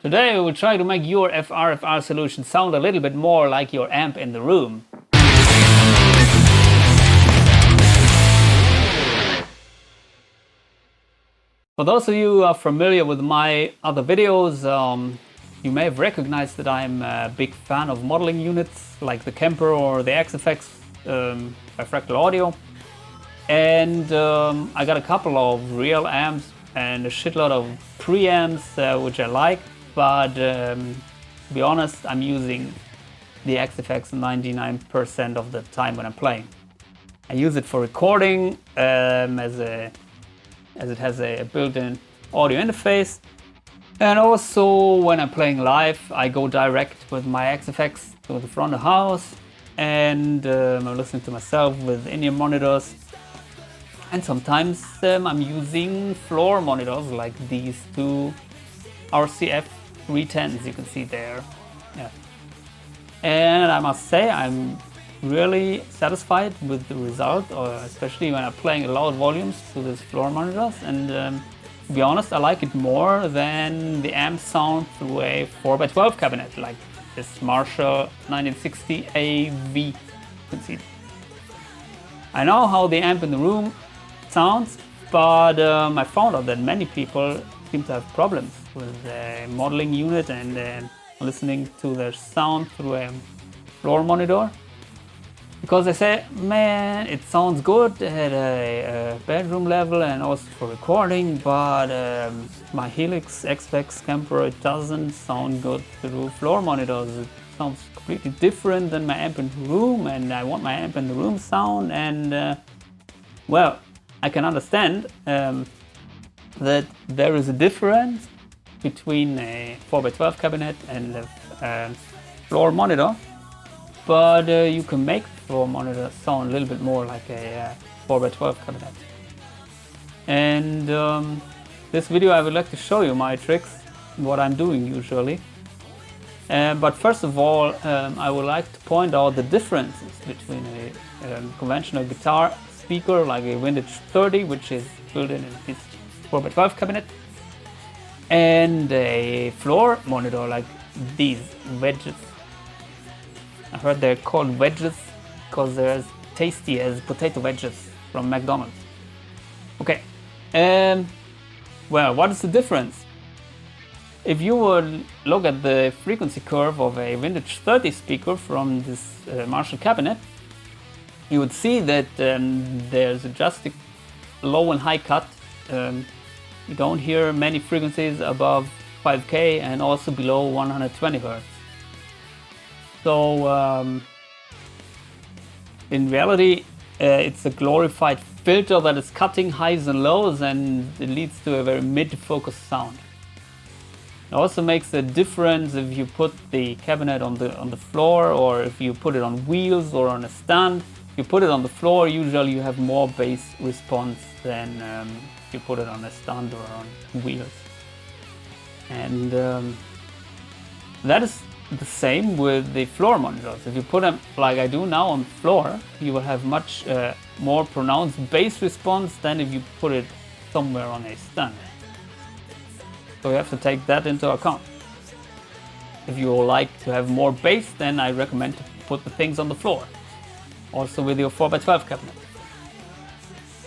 Today we will try to make your FRFR solution sound a little bit more like your amp in the room. For those of you who are familiar with my other videos, you may have recognized that I'm a big fan of modeling units like the Kemper or the AxeFx by FractalAudio. And I got a couple of real amps and a shitload of preamps which I like. But to be honest, I'm using the AxeFx 99% of the time when I'm playing. I use it for recording as it has a built-in audio interface. And also when I'm playing live, I go direct with my AxeFx to the front of the house and I'm listening to myself with in-ear monitors. And sometimes I'm using floor monitors like these two RCF 310s you can see there. Yeah. And I must say I'm really satisfied with the result, especially when I'm playing at loud volumes to these floor monitors. And to be honest, I like it more than the amp sound through a 4x12 cabinet like this Marshall 1960 AV. You can see. I know how the amp in the room sounds, but I found out that many people seem to have problems with the modeling unit and listening to their sound through a floor monitor, because they say, man, it sounds good at a bedroom level and also for recording, but my Helix, AxeFx, Kemper, it doesn't sound good through floor monitors. It sounds completely different than my amp in the room, and I want my amp in the room sound. And well, I can understand that there is a difference between a 4x12 cabinet and a floor monitor, but you can make the floor monitor sound a little bit more like a 4x12 cabinet. And this video I would like to show you my tricks, what I'm doing usually. But first of all, I would like to point out the differences between a conventional guitar speaker like a vintage 30, which is built in this 4x12 cabinet, and a floor monitor like these wedges. I heard they're called wedges because they're as tasty as potato wedges from McDonald's. Okay, well, what is the difference? If you would look at the frequency curve of a vintage 30 speaker from this Marshall cabinet, you would see that there's just a low and high cut. You don't hear many frequencies above 5K and also below 120 Hz. So in reality, it's a glorified filter that is cutting highs and lows, and it leads to a very mid-focus sound. It also makes a difference if you put the cabinet on the floor or if you put it on wheels or on a stand. If you put it on the floor, usually you have more bass response than if you put it on a stand or on wheels. And that is the same with the floor monitors. If you put them like I do now on the floor, you will have much more pronounced bass response than if you put it somewhere on a stand. So you have to take that into account. If you like to have more bass, then I recommend to put the things on the floor. Also with your 4x12 cabinet.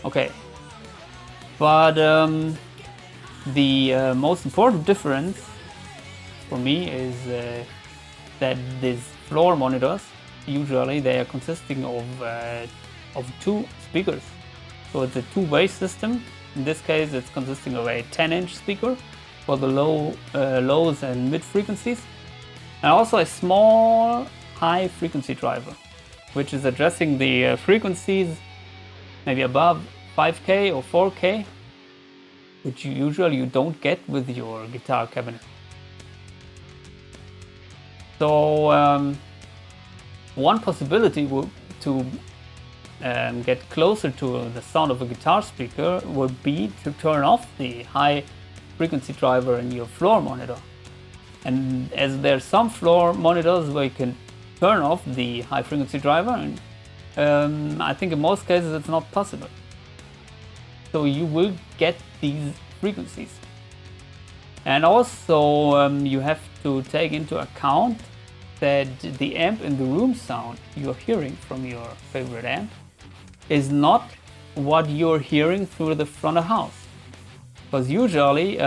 Okay. But the most important difference for me is that these floor monitors, usually they are consisting of two speakers. So it's a two-way system. In this case, it's consisting of a 10-inch speaker for the lows and mid frequencies, and also a small high frequency driver, which is addressing the frequencies maybe above 5K or 4K, which usually you don't get with your guitar cabinet. So one possibility to get closer to the sound of a guitar speaker would be to turn off the high frequency driver in your floor monitor. And as there are some floor monitors where you can turn off the high frequency driver, and I think in most cases it's not possible. So you will get these frequencies. And also you have to take into account that the amp in the room sound you're hearing from your favorite amp is not what you're hearing through the front of house. Because usually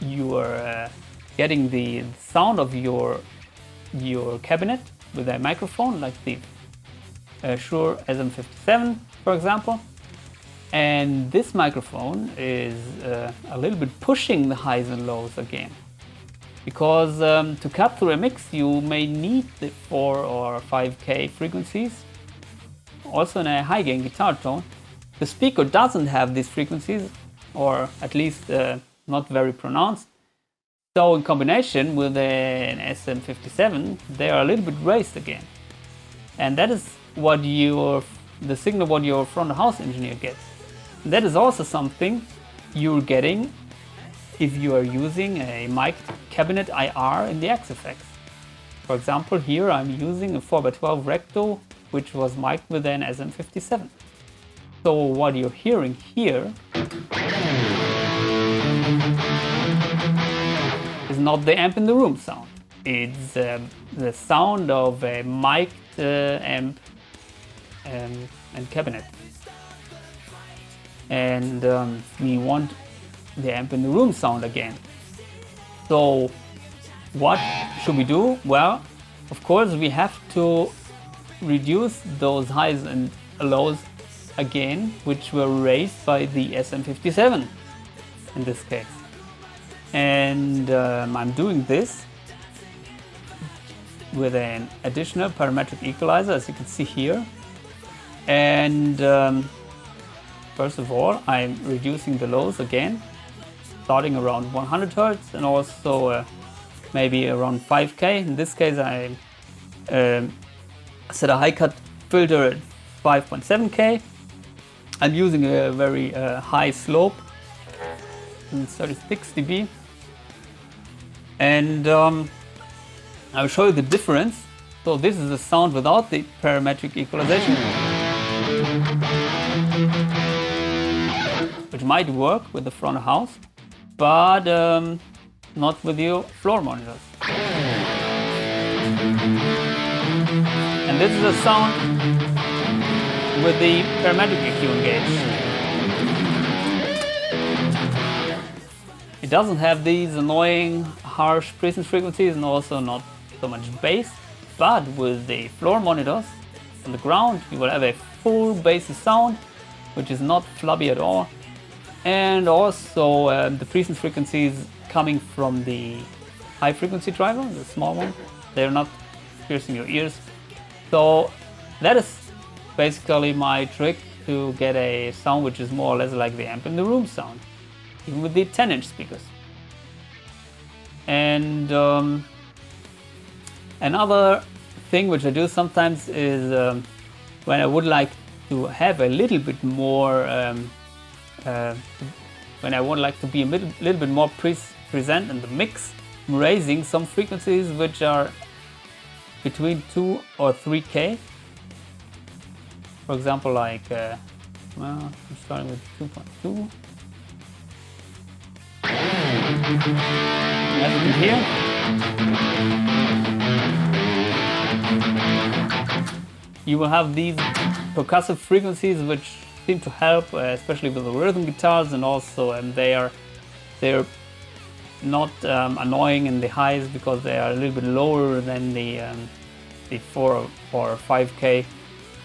you are getting the sound of your cabinet with a microphone, like the Shure SM57, for example. And this microphone is a little bit pushing the highs and lows again. Because to cut through a mix, you may need the 4 or 5K frequencies. Also in a high gain guitar tone, the speaker doesn't have these frequencies, or at least not very pronounced. So in combination with an SM57, they are a little bit raised again. And that is what the signal what your front of house engineer gets. And that is also something you're getting if you are using a mic'd cabinet IR in the AxeFx. For example, here I'm using a 4x12 recto, which was mic'd with an SM57. So what you're hearing here is not the amp in the room sound. It's the sound of a mic'd amp and cabinet. And we want the amp in the room sound again. So what should we do? Well, of course we have to reduce those highs and lows again, which were raised by the SM57 in this case. And I'm doing this with an additional parametric equalizer, as you can see here. And first of all, I'm reducing the lows again, starting around 100 Hz and also maybe around 5K. In this case, I set a high cut filter at 5.7K. I'm using a very high slope, 36 dB. And I'll show you the difference. So this is the sound without the parametric equalization, which might work with the front of house, but not with your floor monitors. And this is the sound with the parametric EQ engaged. It doesn't have these annoying harsh presence frequencies and also not so much bass, but with the floor monitors on the ground you will have a full bass sound, which is not flubby at all. And also the presence frequencies coming from the high frequency driver, the small one, they're not piercing your ears. So that is basically my trick to get a sound which is more or less like the amp in the room sound, even with the 10-inch speakers. And another thing which I do sometimes is when I would like to have a little bit more, when I would like to be a little bit more present in the mix, I'm raising some frequencies which are between 2 or 3K. For example, like, well, I'm starting with 2.2. As you can hear, you will have these percussive frequencies which seem to help, especially with the rhythm guitars, and also they're not annoying in the highs because they are a little bit lower than the 4 or 5K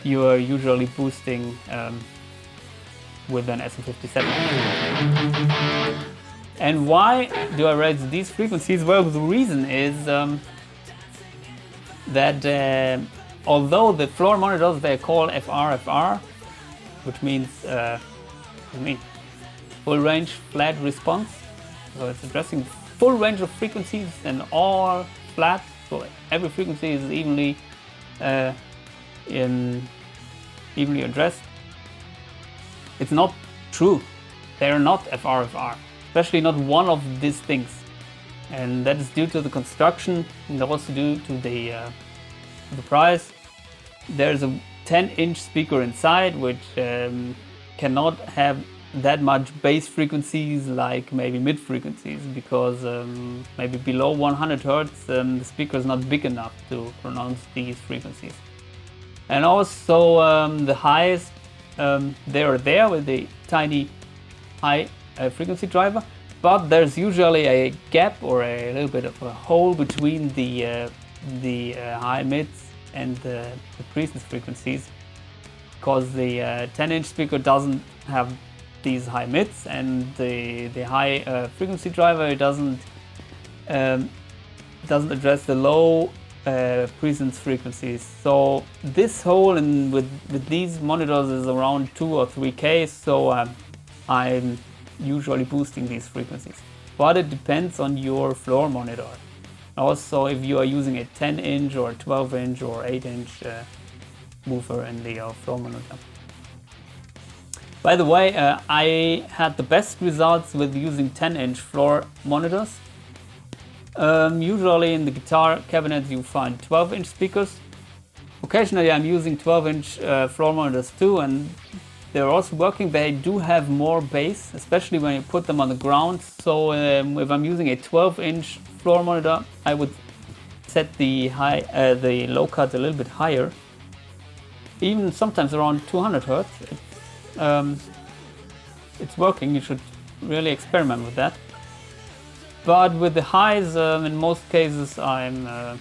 you are usually boosting with an SM57. And why do I raise these frequencies? Well, the reason is that although the floor monitors they call FRFR, which means full range flat response, so it's addressing full range of frequencies and all flat, so every frequency is evenly addressed. It's not true. They are not FRFR, especially not one of these things, and that is due to the construction and also due to the price. There's a 10-inch speaker inside, which cannot have that much bass frequencies like maybe mid frequencies, because maybe below 100 Hertz the speaker is not big enough to pronounce these frequencies. And also the highs, they are there with the tiny high frequency driver, but there's usually a gap or a little bit of a hole between the high mids and the presence frequencies, because the 10-inch speaker doesn't have these high mids, and the high frequency driver doesn't address the low presence frequencies. So this hole with these monitors is around 2 or 3K, so I'm usually boosting these frequencies, but it depends on your floor monitor. Also, if you are using a 10-inch or 12-inch or 8-inch woofer in the floor monitor. By the way, I had the best results with using 10-inch floor monitors. Usually in the guitar cabinets you find 12-inch speakers. Occasionally I'm using 12-inch floor monitors too, and they're also working. They do have more bass, especially when you put them on the ground. So if I'm using a 12-inch floor monitor, I would set the low cut a little bit higher, even sometimes around 200 Hertz. It's working. You should really experiment with that. But with the highs, in most cases, I'm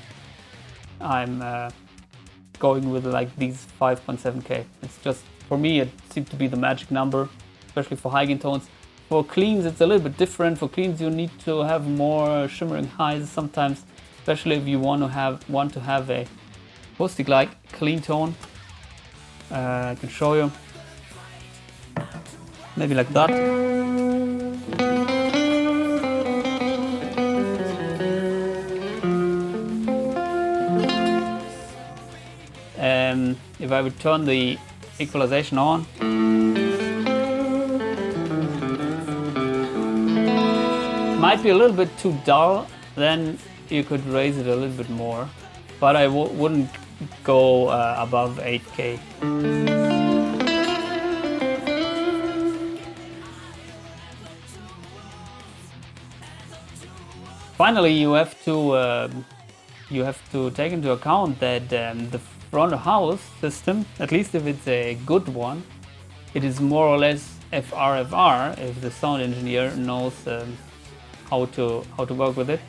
going with like these 5.7K. It's just, for me, it seems to be the magic number, especially for high gain tones. For cleans, it's a little bit different. For cleans, you need to have more shimmering highs sometimes, especially if you want to have a acoustic-like clean tone. I can show you. Maybe like that. If I would turn the equalization on, might be a little bit too dull, then you could raise it a little bit more, but I wouldn't go above 8K. Finally, you have to take into account that the front of house system, at least if it's a good one, it is more or less FRFR if the sound engineer knows how to work with it.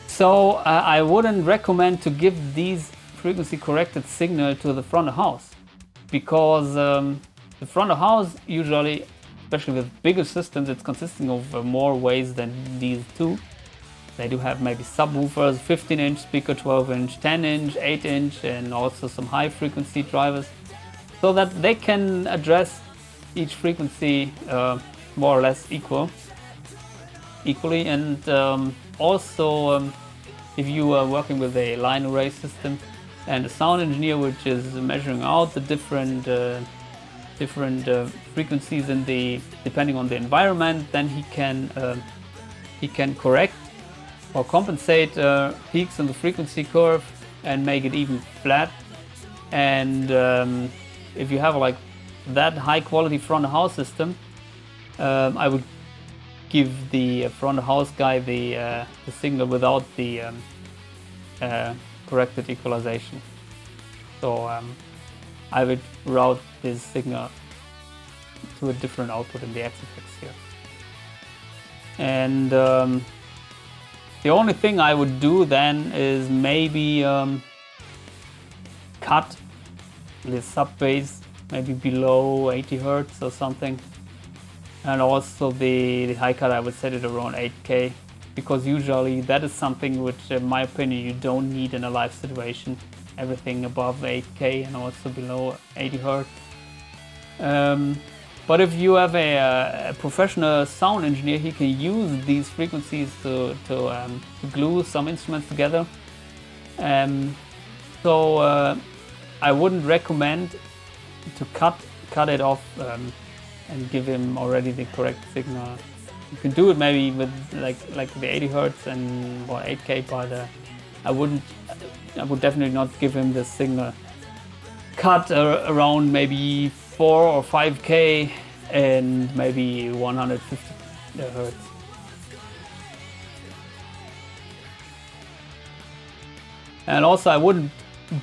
So I wouldn't recommend to give these frequency corrected signal to the front of house, because the front of house usually, especially with bigger systems, it's consisting of more ways than these two. They do have maybe subwoofers, 15-inch speaker, 12-inch, 10-inch, 8-inch, and also some high frequency drivers, so that they can address each frequency more or less equally. And also, if you are working with a line array system and a sound engineer which is measuring out the different frequencies depending on the environment, then he can correct or compensate peaks in the frequency curve and make it even flat. And if you have like that high quality front of house system, I would give the front of house guy the signal without the corrected equalization. So I would route this signal to a different output in the AxeFx here. And the only thing I would do then is maybe cut the sub bass maybe below 80 Hertz or something, and also the high cut I would set it around 8K, because usually that is something which in my opinion you don't need in a live situation. Everything above 8K and also below 80 Hertz. But if you have a professional sound engineer, he can use these frequencies to glue some instruments together. So I wouldn't recommend to cut it off and give him already the correct signal. You can do it maybe with like the 80 Hertz and 8K, but I would definitely not give him the signal cut around maybe 4 or 5K and maybe 150 hertz. And also I wouldn't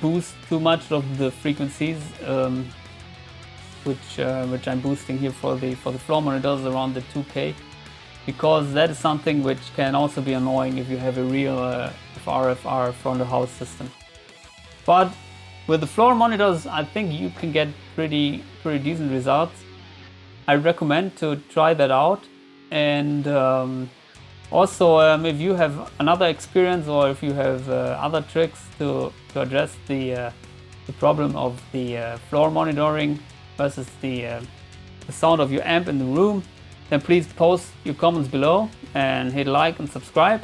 boost too much of the frequencies, which I'm boosting here for the floor monitors around the 2K, because that is something which can also be annoying if you have a real FRFR front of house system. But with the floor monitors, I think you can get pretty decent results. I recommend to try that out. And also, if you have another experience or if you have other tricks to address the problem of the floor monitoring versus the sound of your amp in the room, then please post your comments below and hit like and subscribe.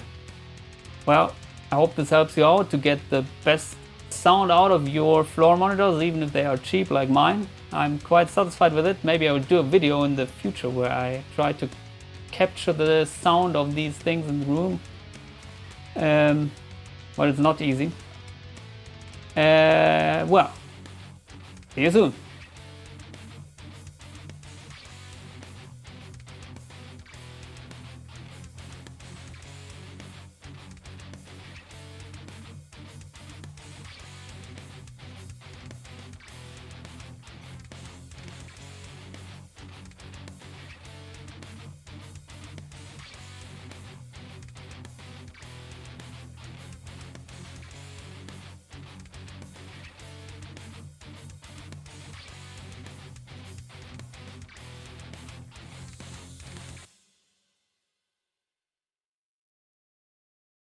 Well, I hope this helps you out to get the best sound out of your floor monitors, even if they are cheap like mine. I'm quite satisfied with it. Maybe I will do a video in the future where I try to capture the sound of these things in the room. But it's not easy. Well, see you soon.